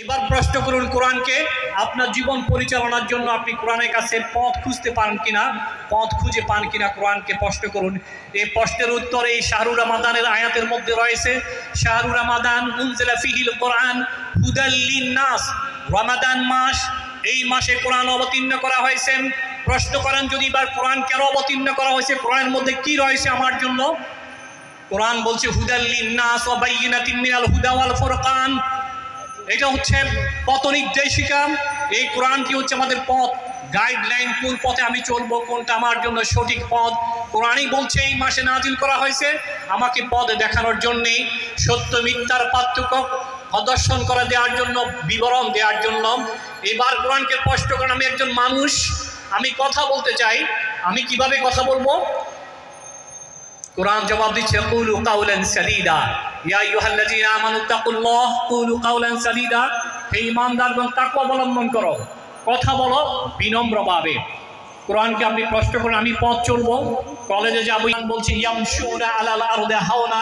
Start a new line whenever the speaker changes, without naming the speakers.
এবার প্রশ্ন করুন কোরআনকে, আপনার জীবন পরিচালনার জন্য আপনি কোরআনের কাছে পথ খুঁজতে পারেন কিনা, পথ খুঁজে পান কিনা, কোরআনকে প্রশ্ন করুন। এই প্রশ্নের উত্তর এই শাহরু রমাদানের আয়াতের মধ্যে রয়েছে। শাহরু রমাদান উনজিলা ফিহিল কোরআন হুদাল লিন্নাস, রমাদান মাস, এই মাসে কোরআন অবতীর্ণ করা হয়েছে। প্রশ্ন করেন যদি এবার কোরআন কেন অবতীর্ণ করা হয়েছে, কোরআনের মধ্যে কি রয়েছে আমার জন্য? কোরআন বলছে হুদাল লিন্নাস ওয়া বাইয়িনাতিন মিনাল হুদা ওয়াল ফুরকান, এটা হচ্ছে পথ নির্দেশিকা। এই কোরআনটি হচ্ছে আমাদের পথ, গাইডলাইন, কোন পথে আমি চলবো, কোনটা আমার জন্য সঠিক পথ। কোরআনই বলছে এই মাসে নাজিল করা হয়েছে আমাকে পথ দেখানোর জন্যেই, সত্য মিথ্যার পার্থক্য প্রদর্শন করে দেওয়ার জন্য, বিবরণ দেওয়ার জন্য। এবার কোরআনকে স্পষ্ট করেন, আমি একজন মানুষ, আমি কথা বলতে চাই, আমি কিভাবে কথা বলবো? কোরআন জবাব দিচ্ছে কুলু কাউলান সাদীদা, ইয়া আইয়ুহাল্লাযীনা আমানু তাকুল্লাহ কুলু কাউলান সাদীদা, হে ঈমানদারগণ তাকওয়া অবলম্বন করো, কথা বলো বিনম্রভাবে। কোরআনকে আপনি প্রশ্ন করেন, আমি পথ চলবো, কলেজে যাবো, বলছি ইয়ামশুনা আলাল আরদি হাওনা।